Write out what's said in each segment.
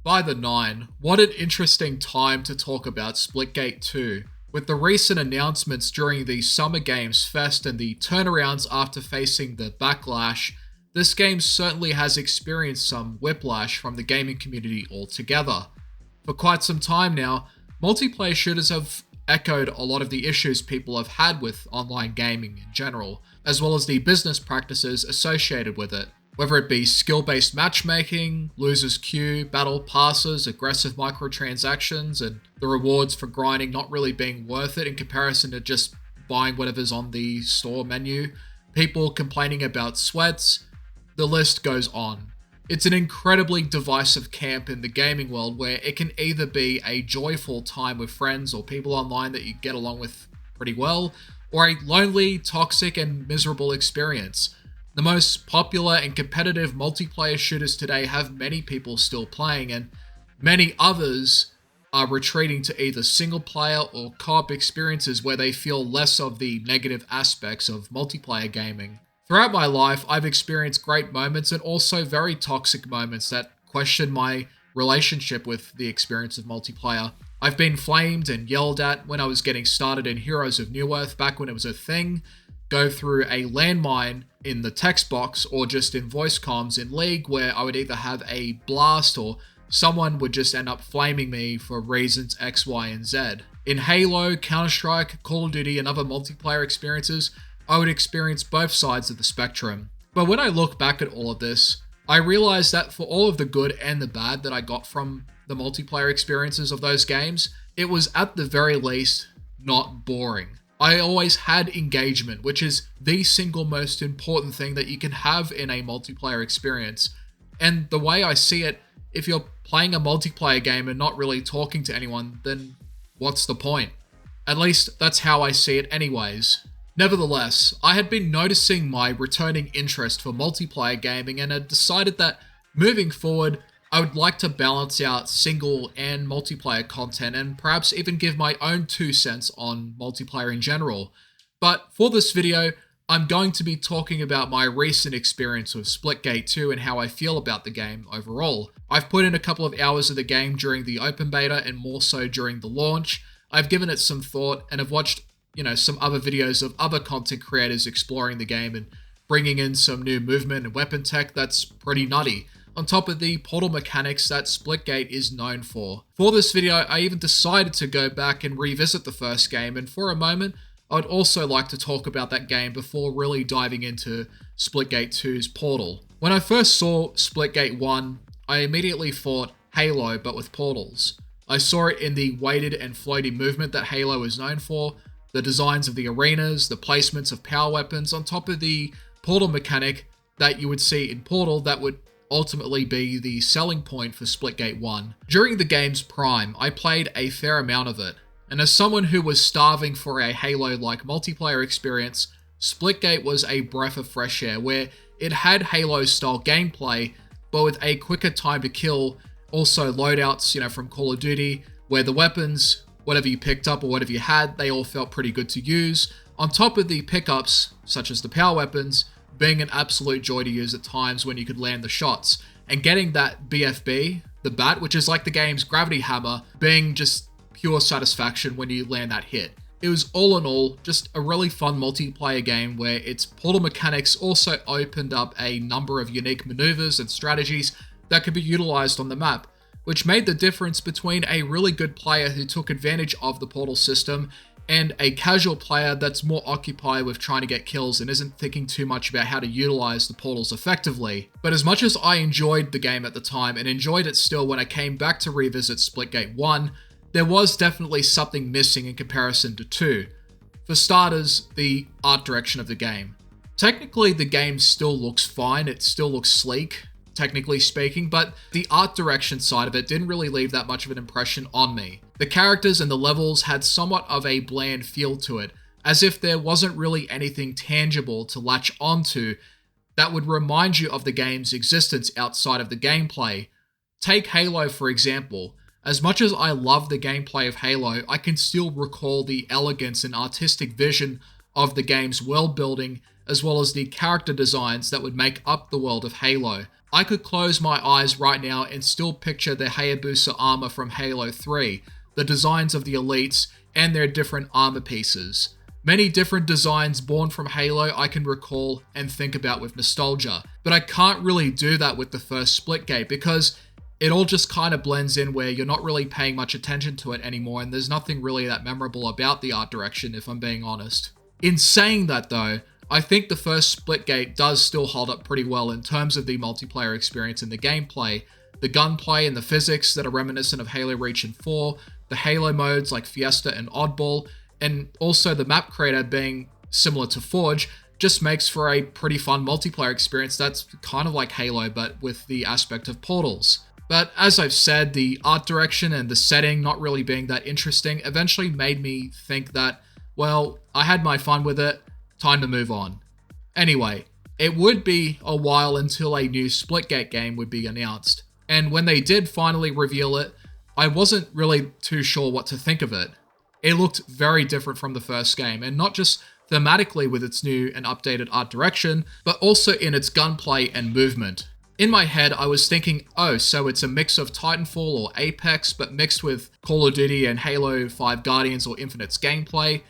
By the 9, what an interesting time to talk about Splitgate 2. With the recent announcements during the Summer Games Fest and the turnarounds after facing the backlash, this game certainly has experienced some whiplash from the gaming community altogether. For quite some time now, multiplayer shooters have echoed a lot of the issues people have had with online gaming in general, as well as the business practices associated with it. Whether it be skill-based matchmaking, losers queue, battle passes, aggressive microtransactions, and the rewards for grinding not really being worth it in comparison to just buying whatever's on the store menu, people complaining about sweats, the list goes on. It's an incredibly divisive camp in the gaming world where it can either be a joyful time with friends or people online that you get along with pretty well, or a lonely, toxic, and miserable experience. The most popular and competitive multiplayer shooters today have many people still playing, and many others are retreating to either single player or co-op experiences where they feel less of the negative aspects of multiplayer gaming. Throughout my life, I've experienced great moments and also very toxic moments that question my relationship with the experience of multiplayer. I've been flamed and yelled at when I was getting started in Heroes of Newerth back when it was a thing, go through a landmine in the text box or just in voice comms in League where I would either have a blast or someone would just end up flaming me for reasons X, Y, and Z. In Halo, Counter-Strike, Call of Duty, and other multiplayer experiences, I would experience both sides of the spectrum. But when I look back at all of this, I realize that for all of the good and the bad that I got from the multiplayer experiences of those games, it was at the very least not boring. I always had engagement, which is the single most important thing that you can have in a multiplayer experience. And the way I see it, if you're playing a multiplayer game and not really talking to anyone, then what's the point? At least that's how I see it anyways. Nevertheless, I had been noticing my returning interest for multiplayer gaming and had decided that moving forward, I would like to balance out single and multiplayer content and perhaps even give my own 2 cents on multiplayer in general. But for this video, I'm going to be talking about my recent experience with Splitgate 2 and how I feel about the game overall. I've put in a couple of hours of the game during the open beta and more so during the launch. I've given it some thought and have watched, some other videos of other content creators exploring the game and bringing in some new movement and weapon tech that's pretty nutty, on top of the portal mechanics that Splitgate is known for. For this video, I even decided to go back and revisit the first game, and for a moment, I would also like to talk about that game before really diving into Splitgate 2's Portal. When I first saw Splitgate 1, I immediately thought Halo, but with portals. I saw it in the weighted and floaty movement that Halo is known for, the designs of the arenas, the placements of power weapons, on top of the portal mechanic that you would see in Portal that would ultimately be the selling point for Splitgate 1. During the game's prime, I played a fair amount of it, and as someone who was starving for a Halo-like multiplayer experience, Splitgate was a breath of fresh air where it had Halo-style gameplay, but with a quicker time to kill, also loadouts, from Call of Duty, where the weapons, whatever you picked up or whatever you had, they all felt pretty good to use, on top of the pickups, such as the power weapons, being an absolute joy to use at times when you could land the shots, and getting that BFB, the bat, which is like the game's gravity hammer, being just pure satisfaction when you land that hit. It was all in all just a really fun multiplayer game where its portal mechanics also opened up a number of unique maneuvers and strategies that could be utilized on the map, which made the difference between a really good player who took advantage of the portal system and a casual player that's more occupied with trying to get kills and isn't thinking too much about how to utilize the portals effectively. But as much as I enjoyed the game at the time and enjoyed it still when I came back to revisit Splitgate 1, there was definitely something missing in comparison to 2. For starters, the art direction of the game. Technically, the game still looks fine, it still looks sleek, technically speaking, but the art direction side of it didn't really leave that much of an impression on me. The characters and the levels had somewhat of a bland feel to it, as if there wasn't really anything tangible to latch onto that would remind you of the game's existence outside of the gameplay. Take Halo, for example. As much as I love the gameplay of Halo, I can still recall the elegance and artistic vision of the game's world building, as well as the character designs that would make up the world of Halo. I could close my eyes right now and still picture the Hayabusa armor from Halo 3, the designs of the elites, and their different armor pieces. Many different designs born from Halo I can recall and think about with nostalgia, but I can't really do that with the first Splitgate because it all just kind of blends in where you're not really paying much attention to it anymore, and there's nothing really that memorable about the art direction, if I'm being honest. In saying that though, I think the first Splitgate does still hold up pretty well in terms of the multiplayer experience and the gameplay, the gunplay and the physics that are reminiscent of Halo Reach and 4, the Halo modes like Fiesta and Oddball, and also the map creator being similar to Forge just makes for a pretty fun multiplayer experience that's kind of like Halo but with the aspect of portals. But as I've said, the art direction and the setting not really being that interesting eventually made me think that, well, I had my fun with it, time to move on. Anyway, it would be a while until a new Splitgate game would be announced, and when they did finally reveal it, I wasn't really too sure what to think of it. It looked very different from the first game, and not just thematically with its new and updated art direction, but also in its gunplay and movement. In my head, I was thinking, oh, so it's a mix of Titanfall or Apex, but mixed with Call of Duty and Halo 5 Guardians or Infinite's gameplay.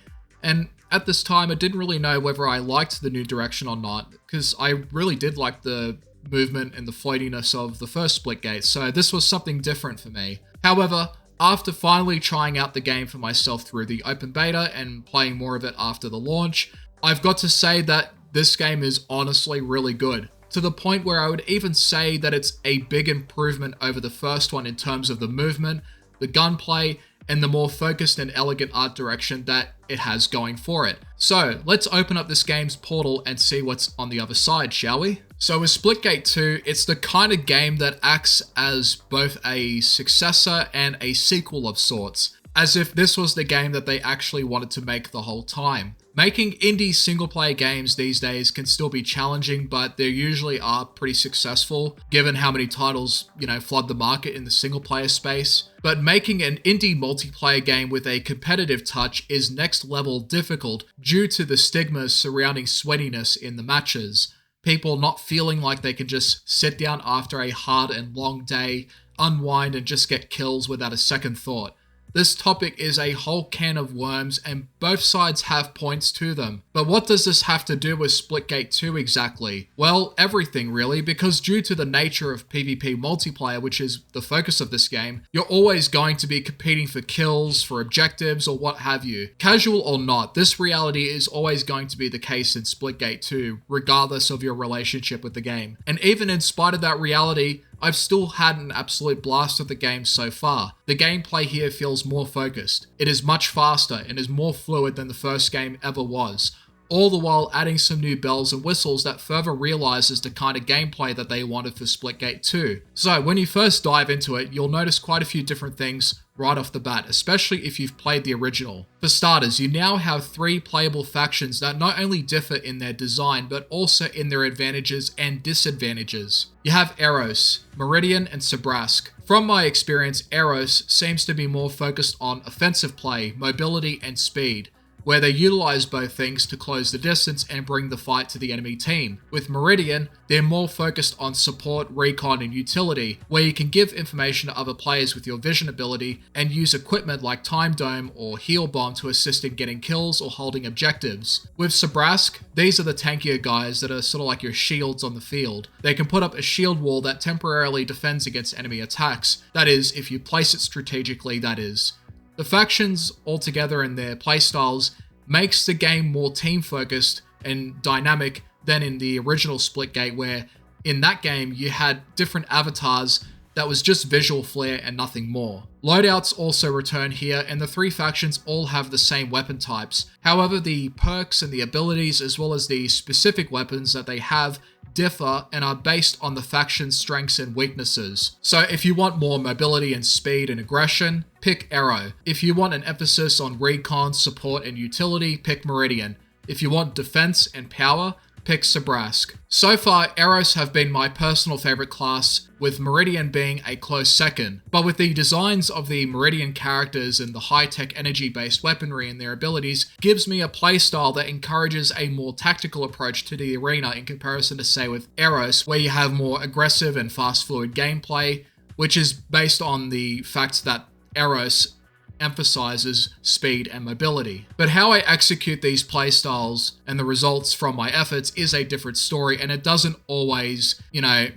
And at this time, I didn't really know whether I liked the new direction or not, because I really did like the movement and the floatiness of the first Splitgate, so this was something different for me. However, after finally trying out the game for myself through the open beta and playing more of it after the launch, I've got to say that this game is honestly really good. To the point where I would even say that it's a big improvement over the first one in terms of the movement, the gunplay, and the more focused and elegant art direction that it has going for it. So let's open up this game's portal and see what's on the other side, shall we? So with Splitgate 2, it's the kind of game that acts as both a successor and a sequel of sorts, as if this was the game that they actually wanted to make the whole time. Making indie single-player games these days can still be challenging, but they usually are pretty successful, given how many titles, flood the market in the single-player space. But making an indie multiplayer game with a competitive touch is next-level difficult due to the stigma surrounding sweatiness in the matches. People not feeling like they can just sit down after a hard and long day, unwind and just get kills without a second thought. This topic is a whole can of worms and both sides have points to them. But what does this have to do with Splitgate 2 exactly? Well, everything really, because due to the nature of PvP multiplayer, which is the focus of this game, you're always going to be competing for kills, for objectives, or what have you. Casual or not, this reality is always going to be the case in Splitgate 2, regardless of your relationship with the game. And even in spite of that reality, I've still had an absolute blast of the game so far. The gameplay here feels more focused. It is much faster and is more fluid than the first game ever was, all the while adding some new bells and whistles that further realizes the kind of gameplay that they wanted for Splitgate 2. So when you first dive into it, you'll notice quite a few different things right off the bat, especially if you've played the original. For starters, you now have 3 playable factions that not only differ in their design, but also in their advantages and disadvantages. You have Eros, Meridian, and Sabrask. From my experience, Eros seems to be more focused on offensive play, mobility, and speed, where they utilize both things to close the distance and bring the fight to the enemy team. With Meridian, they're more focused on support, recon, and utility, where you can give information to other players with your vision ability and use equipment like Time Dome or Heal Bomb to assist in getting kills or holding objectives. With Sabrask, these are the tankier guys that are sort of like your shields on the field. They can put up a shield wall that temporarily defends against enemy attacks. That is, if you place it strategically, that is. The factions altogether and their playstyles makes the game more team-focused and dynamic than in the original Splitgate, where in that game you had different avatars that was just visual flair and nothing more. Loadouts also return here, and the 3 factions all have the same weapon types. However, the perks and the abilities as well as the specific weapons that they have differ and are based on the faction's strengths and weaknesses. So if you want more mobility and speed and aggression, pick Arrow. If you want an emphasis on recon, support, and utility, pick Meridian. If you want defense and power, pick Sabrask. So far, Eros have been my personal favorite class, with Meridian being a close second. But with the designs of the Meridian characters and the high-tech energy-based weaponry and their abilities, gives me a playstyle that encourages a more tactical approach to the arena in comparison to, say, with Eros, where you have more aggressive and fast fluid gameplay, which is based on the fact that Eros emphasizes speed and mobility. But how I execute these playstyles and the results from my efforts is a different story, and it doesn't always,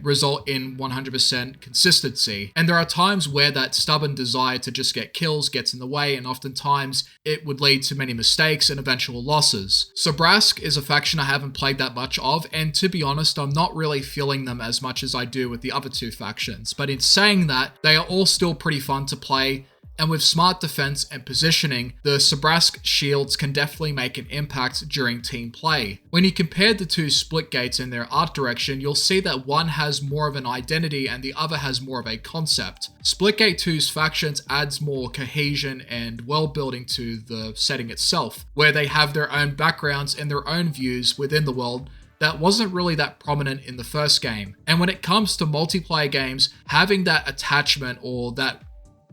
result in 100% consistency. And there are times where that stubborn desire to just get kills gets in the way, and oftentimes it would lead to many mistakes and eventual losses. Sabrask is a faction I haven't played that much of, and to be honest, I'm not really feeling them as much as I do with the other two factions. But in saying that, they are all still pretty fun to play, and with smart defense and positioning, the Sabrask shields can definitely make an impact during team play. When you compare the two Splitgates in their art direction, you'll see that one has more of an identity and the other has more of a concept. Splitgate 2's factions adds more cohesion and world building to the setting itself, where they have their own backgrounds and their own views within the world that wasn't really that prominent in the first game. And when it comes to multiplayer games, having that attachment or that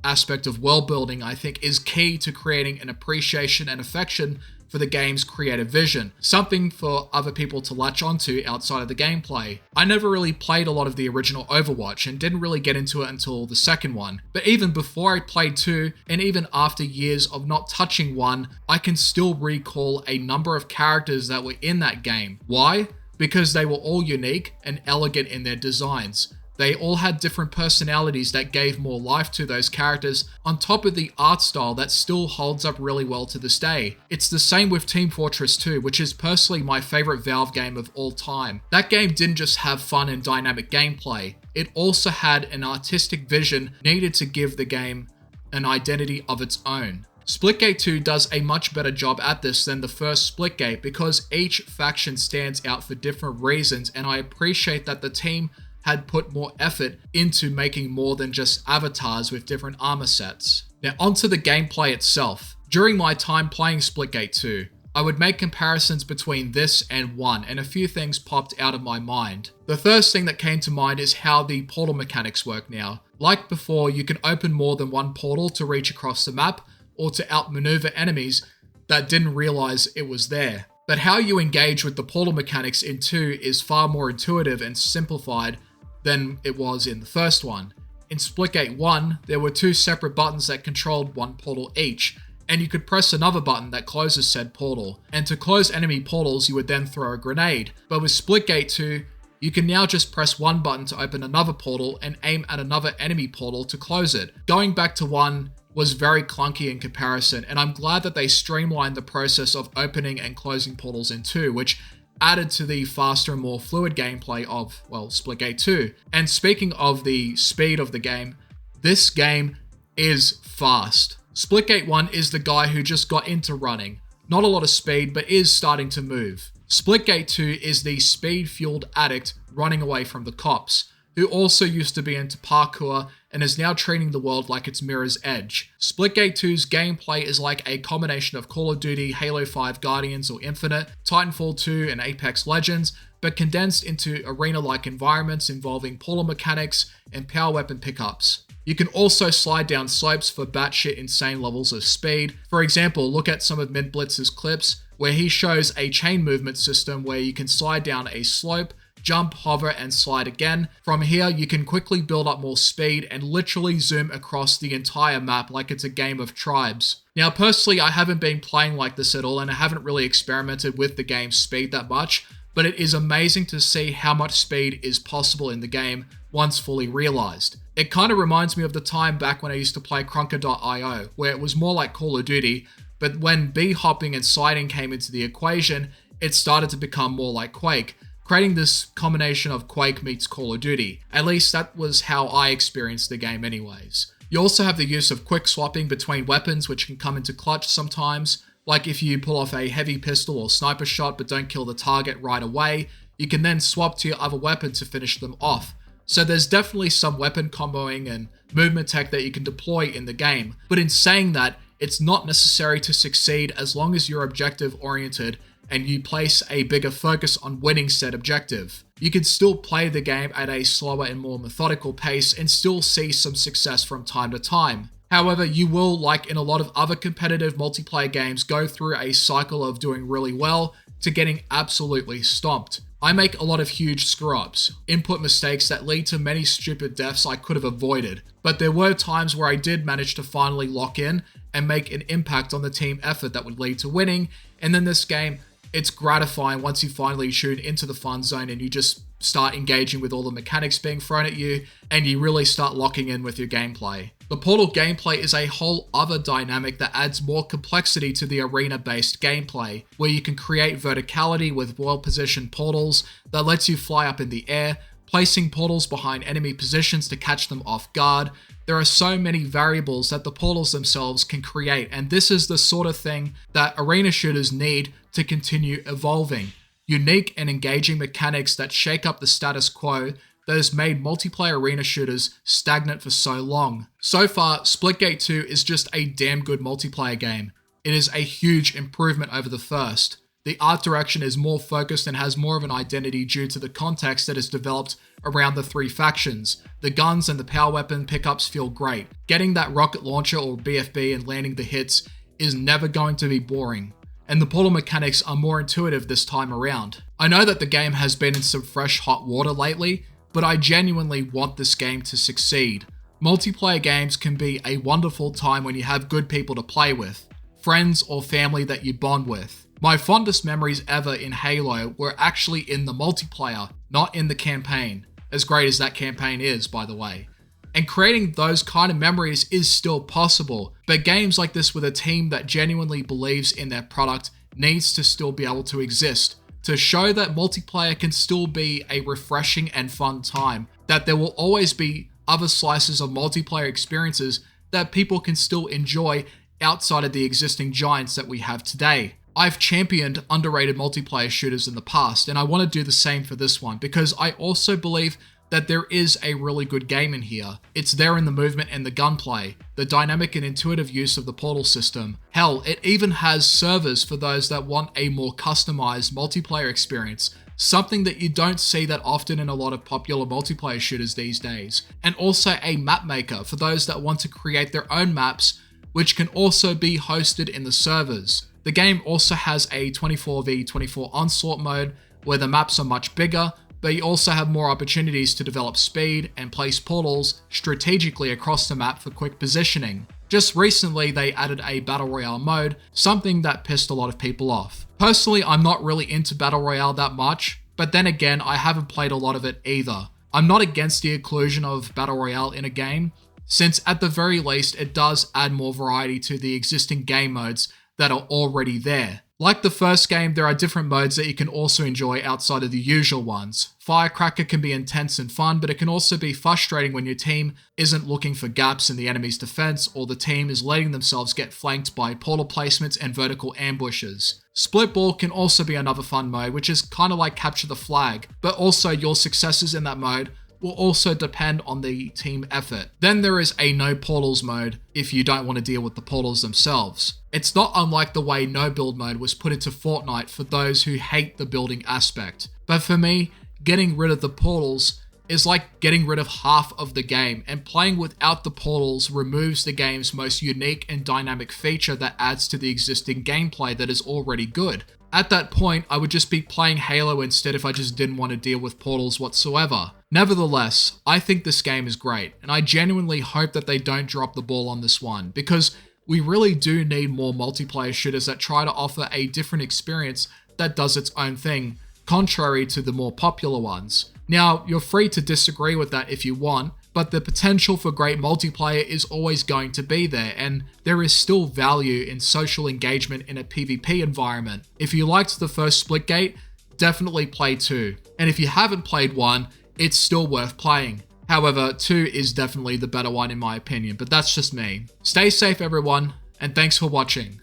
aspect of world building, I think, is key to creating an appreciation and affection for the game's creative vision, something for other people to latch onto outside of the gameplay. I never really played a lot of the original Overwatch and didn't really get into it until the second one, but even before I played 2, and even after years of not touching 1, I can still recall a number of characters that were in that game. Why? Because they were all unique and elegant in their designs. They all had different personalities that gave more life to those characters, on top of the art style that still holds up really well to this day. It's the same with Team Fortress 2, which is personally my favorite Valve game of all time. That game didn't just have fun and dynamic gameplay, it also had an artistic vision needed to give the game an identity of its own. Splitgate 2 does a much better job at this than the first Splitgate because each faction stands out for different reasons, and I appreciate that the team had put more effort into making more than just avatars with different armor sets. Now onto the gameplay itself. During my time playing Splitgate 2, I would make comparisons between this and 1, and a few things popped out of my mind. The first thing that came to mind is how the portal mechanics work now. Like before, you can open more than one portal to reach across the map, or to outmaneuver enemies that didn't realize it was there. But how you engage with the portal mechanics in 2 is far more intuitive and simplified than it was in the first one. In Splitgate 1, there were 2 separate buttons that controlled one portal each, and you could press another button that closes said portal. And to close enemy portals, you would then throw a grenade. But with Splitgate 2, you can now just press one button to open another portal and aim at another enemy portal to close it. Going back to 1 was very clunky in comparison, and I'm glad that they streamlined the process of opening and closing portals in 2, which added to the faster and more fluid gameplay of, Splitgate 2. And speaking of the speed of the game, this game is fast. Splitgate 1 is the guy who just got into running. Not a lot of speed, but is starting to move. Splitgate 2 is the speed-fueled addict running away from the cops, who also used to be into parkour and is now treating the world like it's Mirror's Edge. Splitgate 2's gameplay is like a combination of Call of Duty, Halo 5 Guardians or Infinite, Titanfall 2 and Apex Legends, but condensed into arena-like environments involving portal mechanics and power weapon pickups. You can also slide down slopes for batshit insane levels of speed. For example, look at some of MintBlitz's clips, where he shows a chain movement system where you can slide down a slope, jump, hover, and slide again. From here, you can quickly build up more speed and literally zoom across the entire map like it's a game of tribes. Now, personally, I haven't been playing like this at all, and I haven't really experimented with the game's speed that much, but it is amazing to see how much speed is possible in the game once fully realized. It kind of reminds me of the time back when I used to play Krunker.io, where it was more like Call of Duty, but when B-hopping and sliding came into the equation, it started to become more like Quake, creating this combination of Quake meets Call of Duty. At least that was how I experienced the game anyways. You also have the use of quick swapping between weapons, which can come into clutch sometimes. Like if you pull off a heavy pistol or sniper shot but don't kill the target right away, you can then swap to your other weapon to finish them off. So there's definitely some weapon comboing and movement tech that you can deploy in the game. But in saying that, it's not necessary to succeed as long as you're objective oriented and you place a bigger focus on winning said objective. You can still play the game at a slower and more methodical pace and still see some success from time to time. However, you will, like in a lot of other competitive multiplayer games, go through a cycle of doing really well to getting absolutely stomped. I make a lot of huge screw-ups, input mistakes that lead to many stupid deaths I could have avoided, but there were times where I did manage to finally lock in and make an impact on the team effort that would lead to winning, and then this game, it's gratifying once you finally tune into the fun zone and you just start engaging with all the mechanics being thrown at you, and you really start locking in with your gameplay. The Portal gameplay is a whole other dynamic that adds more complexity to the arena-based gameplay, where you can create verticality with well-positioned portals that lets you fly up in the air, placing portals behind enemy positions to catch them off guard. There are so many variables that the portals themselves can create, and this is the sort of thing that arena shooters need to continue evolving. Unique and engaging mechanics that shake up the status quo that has made multiplayer arena shooters stagnant for so long. So far, Splitgate 2 is just a damn good multiplayer game. It is a huge improvement over the first. The art direction is more focused and has more of an identity due to the context that is developed around the three factions. The guns and the power weapon pickups feel great. Getting that rocket launcher or BFB and landing the hits is never going to be boring. And the portal mechanics are more intuitive this time around. I know that the game has been in some fresh hot water lately, but I genuinely want this game to succeed. Multiplayer games can be a wonderful time when you have good people to play with, friends or family that you bond with. My fondest memories ever in Halo were actually in the multiplayer, not in the campaign, as great as that campaign is, by the way. And creating those kind of memories is still possible, but games like this with a team that genuinely believes in their product needs to still be able to exist, to show that multiplayer can still be a refreshing and fun time, that there will always be other slices of multiplayer experiences that people can still enjoy outside of the existing giants that we have today. I've championed underrated multiplayer shooters in the past, and I want to do the same for this one, because I also believe that there is a really good game in here. It's there in the movement and the gunplay, the dynamic and intuitive use of the portal system. Hell, it even has servers for those that want a more customized multiplayer experience, something that you don't see that often in a lot of popular multiplayer shooters these days. And also a map maker for those that want to create their own maps, which can also be hosted in the servers. The game also has a 24v24 onslaught mode where the maps are much bigger, but you also have more opportunities to develop speed and place portals strategically across the map for quick positioning. Just recently, they added a Battle Royale mode, something that pissed a lot of people off. Personally, I'm not really into Battle Royale that much, but then again, I haven't played a lot of it either. I'm not against the inclusion of Battle Royale in a game, since at the very least, it does add more variety to the existing game modes that are already there. Like the first game, there are different modes that you can also enjoy outside of the usual ones. Firecracker can be intense and fun, but it can also be frustrating when your team isn't looking for gaps in the enemy's defense, or the team is letting themselves get flanked by portal placements and vertical ambushes. Split Ball can also be another fun mode, which is kind of like capture the flag, but also your successes in that mode will also depend on the team effort. Then there is a no portals mode if you don't want to deal with the portals themselves. It's not unlike the way no build mode was put into Fortnite for those who hate the building aspect. But for me, getting rid of the portals is like getting rid of half of the game, and playing without the portals removes the game's most unique and dynamic feature that adds to the existing gameplay that is already good. At that point, I would just be playing Halo instead if I just didn't want to deal with portals whatsoever. Nevertheless, I think this game is great, and I genuinely hope that they don't drop the ball on this one, because we really do need more multiplayer shooters that try to offer a different experience that does its own thing, contrary to the more popular ones. Now, you're free to disagree with that if you want, but the potential for great multiplayer is always going to be there, and there is still value in social engagement in a PvP environment. If you liked the first Splitgate, definitely play 2. And if you haven't played 1, it's still worth playing. However, 2 is definitely the better one in my opinion, but that's just me. Stay safe everyone, and thanks for watching.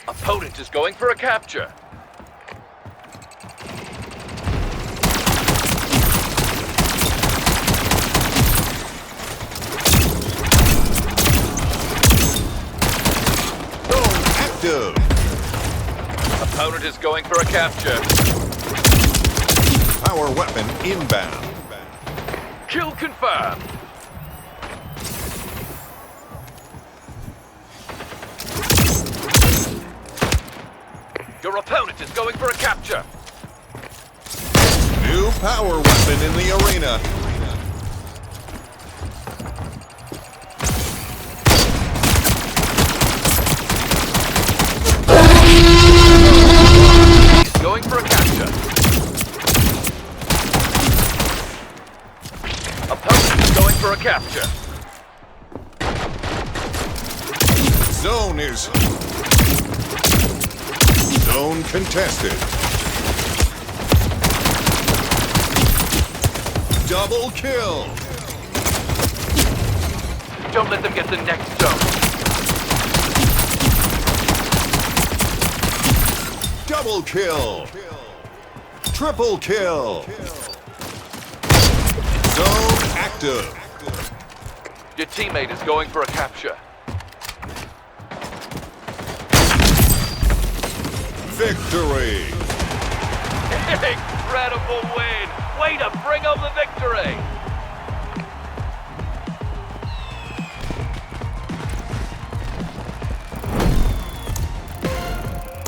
Opponent is going for a capture. active. Opponent is going for a capture. Power weapon inbound. Kill confirmed. Your opponent is going for a capture. New power weapon in the arena. Going for a capture. Opponent is going for a capture. Zone contested. Double kill. Don't let them get the next zone. Double kill. Triple kill. Zone active. Your teammate is going for a capture. Victory. Incredible win!